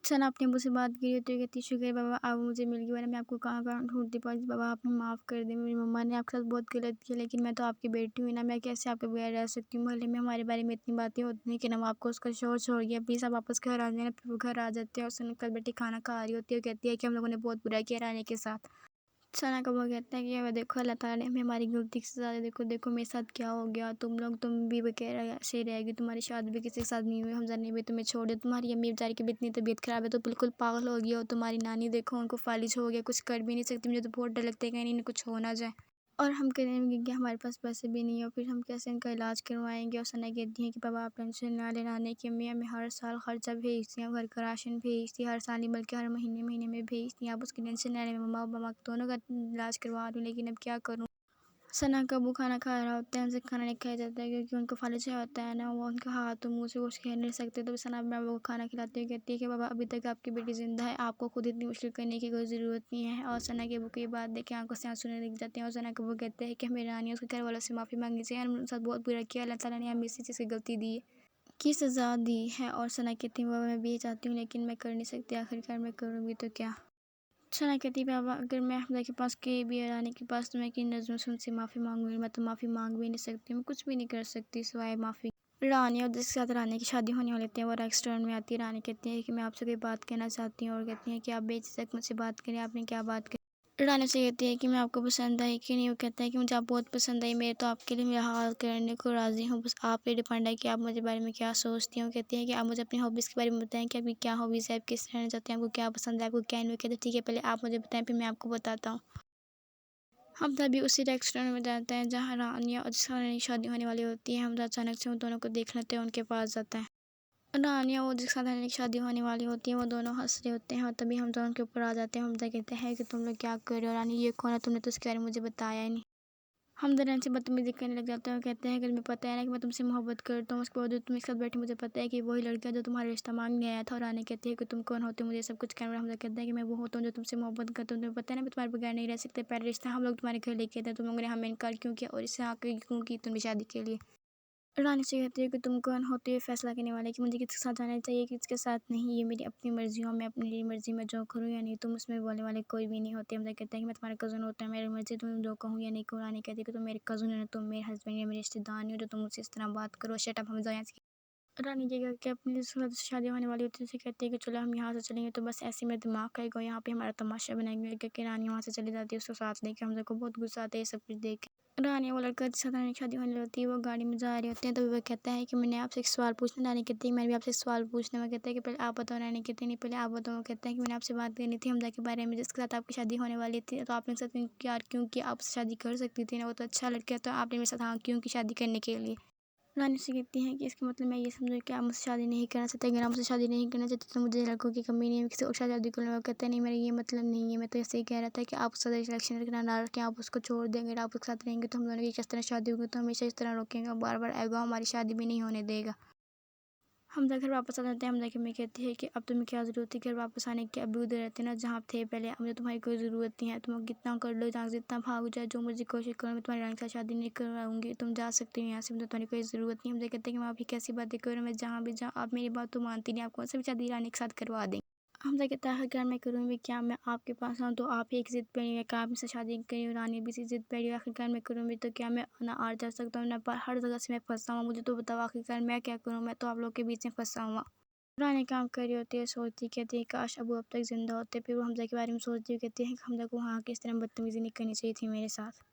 सना अपने अब्बू से बात की होती है, कहती है शुक्र है बाबा आप मुझे मिल गए, वरना मैं आपको कहाँ-कहाँ ढूँढती पड़ती। बाबा आपने माफ़ कर दें, मेरी मम्मा ने आपके साथ बहुत गलत किया, लेकिन मैं तो आपकी बेटी हूँ ना, मैं कैसे आपके बगैर रह सकती हूँ। मोहल्ले में हमारे बारे में इतनी बातें होती हैं कि ना आपको उसका शोर छोड़ गया, प्लीज़ आप वापस घर आ जाना। फिर वो घर आ जाते हैं और सना कल बेटी खाना खा रही होती है, वो कहती है कि हम लोगों ने बहुत बुरा किया रानी के साथ। सना का वो कहता है कि अब देखो अल्लाह ताला ने हमें हमारी गलती की सज़ा दी, देखो देखो मेरे साथ क्या हो गया, तुम भी बेचारा ऐसे ही रहेगी, तुम्हारी शादी भी किसी के साथ नहीं हुई, हमज़ा ने भी तुम्हें छोड़ दिया, तुम्हारी अम्मी बेचारी की भी इतनी तबीयत ख़राब है तो बिल्कुल पागल हो गई हो, तुम्हारी नानी देखो उनको फालिज हो गया, कुछ कर भी नहीं सकती, मुझे तो बहुत डर लगता है कहीं इन्हें कुछ हो ना जाए। और हम कहेंगे कि हमारे पास पैसे भी नहीं है, फिर हम कैसे इनका इलाज करवाएँगे। और सना कहती है कि बाबा आप टेंशन ना लें, नानी की अम्मी हमें हर साल खर्चा भेजती हैं, घर का राशन भेजती है, हर साल नहीं बल्कि हर महीने-महीने में भेजती हैं। आप उसकी टेंशन ना लें, मम्मा और पापा दोनों का इलाज करवा रही हूँ, लेकिन अब क्या करूँ? सना का अब्बू खाना खा रहा होता है, उनसे खाना नहीं खाया जाता है क्योंकि उनको फालिज होता है ना, वो उनका हाथ और मुँह से कुछ कह नहीं सकते। तो सना अपने बाबा को खाना खिलाती हुई कहती है कि बाबा अभी तक आपकी बेटी ज़िंदा है, आपको खुद इतनी मुश्किल करने की कोई ज़रूरत नहीं है। और सना के अब्बू को ये बात देख के आँखों से आँसू आने लग जाते हैं और सना के अब्बू कहते हैं कि हमें रानी और उसके घर वालों से माफ़ी माँगनी चाहिए, हमने उनके साथ बहुत बुरा किया, अल्लाह ताला ने हमें इसी चीज़ की गलती दी है, की सज़ा दी है। और सना कहती है बाबा मैं भी ये चाहती हूँ लेकिन मैं कर नहीं सकती, आखिरकार मैं करूँगी तो क्या? सना कहती है बाबा अगर मैं हमज़ा के पास गई भी रानी के पास तो मैं किन नज़रों से उनसे माफ़ी माँगूँगी, मैं तो माफ़ी माँग भी नहीं सकती, मैं कुछ भी नहीं कर सकती सिवाय माफ़ी। रानी और जिसके साथ रानी की शादी होने वाली थी वो रेस्टोरेंट में आती है, रानी कहती है कि मैं आपसे कोई बात कहना चाहती हूँ और कहती है कि आप बेझिझक मुझसे बात करें, आपने क्या बात करी? रानी से कहती है कि मैं आपको पसंद आई कि नहीं, वो कहता है कि मुझे आप बहुत पसंद आई, मैं तो आपके लिए मेरा हाल करने को राज़ी हूँ, बस आप पे डिपेंड है कि आप मुझे बारे में क्या सोचती हो। कहती है कि आप मुझे अपनी हॉबीज़ के बारे में बताएँ कि आपकी क्या हॉबीज़ है, आप किस रहना चाहते हैं, आपको क्या पसंद है, आपको क्या नहीं। वो कहते हैं ठीक है पहले आप मुझे बताएँ फिर मैं आपको बताता हूँ। हमज़ा भी उसी रेस्टोरेंट में जाता है जहाँ रानिया और जिसका रानी की शादी होने वाली होती है। हमज़ा अचानक से उन दोनों को देख लेते हैं, उनके पास जाता है। रानिया और जिसके साथ रानी की शादी होने वाली होती है वो दोनों हँस रहे होते हैं और तभी हमज़ा उनके ऊपर आ जाते हैं। हमज़ा कहते हैं कि तुम लोग क्या कर रहे हो? रानी ये कौन है? तुमने तो इसके बारे में मुझे बताया ही नहीं। हमज़ा रानी से बदतमीज़ी करने लग जाते हैं और कहते हैं कि तुम्हें पता है ना कि मैं तुमसे मोहब्बत करता हूँ, उसके बावजूद तुम एक साथ बैठे, मुझे पता है कि वही लड़का है जो तुम्हारा रिश्ता मांगने आया था। और रानी कहती है कि तुम कौन होते हो मुझे सब कुछ कहने वाला? हमज़ा कहता है कि मैं वो होता हूँ जो तुमसे मोहब्बत करता हूँ, तुम्हें पता है ना मैं तुम्हारे बगैर नहीं रह सकता, पहला रिश्ता हम लोग तुम्हारे घर लेके आए थे, तुम लोगों ने हमें इनकार क्यों किया और इससे आके क्यों की तुमने शादी के लिए? रानी से कहती है कि तुम कौन होते हो ये फैसला करने वाले कि मुझे किसके साथ जाना चाहिए, किसके साथ नहीं, ये मेरी अपनी मर्ज़ी हो, मैं अपनी मर्ज़ी में जो करूँ या नहीं, तुम उसमें बोलने वाले कोई भी नहीं होते। हमज़ा कहता है कि मैं तुम्हारा कज़न होता है, मेरी मर्ज़ी तुम जो कहूँ या नहीं कहूँ। रानी कहती है कि तुम मेरे कज़न हो ना, तुम मेरे हस्बैंड या मेरे रिश्तेदार नहीं हो जो तुम मुझसे इस तरह बात करो। शट अप हमज़ा यहाँ से। रानी ये करके अपनी जिसके साथ शादी होने वाली होती है उसे कहती है कि चलो हम यहाँ से चलेंगे, तो बस ऐसे ही मेरा दिमाग खाएगा, यहाँ पे हमारा तमाशा बनाएंगे, क्योंकि रानी वहाँ से चली जाती है उसको साथ लेके। हमज़ा को बहुत गुस्सा आता है ये सब कुछ देख के। रानी वो लड़का जिसके साथ रानी की शादी होने होती है वो गाड़ी में जा रहे होते हैं, तो वो कहता है कि मैंने आपसे एक सवाल पूछना। रानी कहती है मैंने भी आपसे एक सवाल पूछना। वो कहता है कि पहले आप बताओ। रानी कहती नहीं पहले आप बताओ। वो कहता है कि मैंने आपसे बात करनी थी हमज़ा के बारे में जिसके साथ आपकी शादी होने वाली थी, तो आपने साथ इनकार क्यों किया? आप उससे शादी कर सकती थी ना, वो तो अच्छा लड़का है, तो आपने मेरे साथ हाँ क्यों की शादी करने के लिए? रानी से कहती हैं कि इसका मतलब मैं ये समझूँ कि आप मुझसे शादी नहीं करना चाहते, अगर आप मुझसे शादी नहीं करना चाहते तो मुझे लड़कों की कमी नहीं है, मैं किसी और से शादी कर लूँगा। कहते हैं नहीं मेरा ये मतलब नहीं है, मैं तो ऐसे ही कह रहा था कि आप उसका सिलेक्शन रखना ना रखें, आप उसको छोड़ दें, अगर आप उसके साथ रहेंगे तो हम दोनों की किस तरह शादी होगी, तो हमेशा इस तरह रोकेंगे, बार-बार आएगा, हमारी शादी भी नहीं होने देगा। हमज़ा घर वापस आ जाते हैं। हमज़ा की अम्मी कहती है कि अब तुम्हें क्या ज़रूरत थी घर वापस आने की, अभी उधर रहते ना जहाँ आप थे पहले, अब मुझे तुम्हारी कोई ज़रूरत नहीं है, तुम कितना कर लो, जहाँ से जितना भाग जाए, जो मर्ज़ी कोशिश करो, मैं तुम्हारी रानी के साथ शादी नहीं करवाऊँगी, तुम जा सकती हो यहाँ से, मुझे तुम्हारी कोई ज़रूरत नहीं है। हमज़ा कहते हैं कि मैं अभी कैसी बातें कर रही हूँ, मैं जहाँ भी जाऊँ आप मेरी बात तो मानती नहीं, आप कौन सा भी शादी रानी के साथ करवा दें। हमज़ा कहता है आखिरकार मैं करूँ भी क्या, मैं आपके पास आऊँ तो आप ही एक ज़िद पे अड़ी हैं कि आप मुझसे शादी करी हो, रानी भी इसी ज़िद पे अड़ी है, आखिरकार मैं करूँ भी तो क्या, मैं ना आ जा सकता हूँ ना पर हर जगह से मैं फँसा हुआ, मुझे तो बताओ आखिरकार मैं क्या करूँ, मैं तो आप लोग के बीच में फँसा हुआ। पुराने काम कर रही होती है, सोचती कहती है काश अबू अब तक ज़िंदा होते। फिर वो हमज़ा के बारे में सोचती हुई कहती है कि हमज़ा को वहाँ की इस तरह बदतमीज़ी नहीं करनी चाहिए थी मेरे साथ।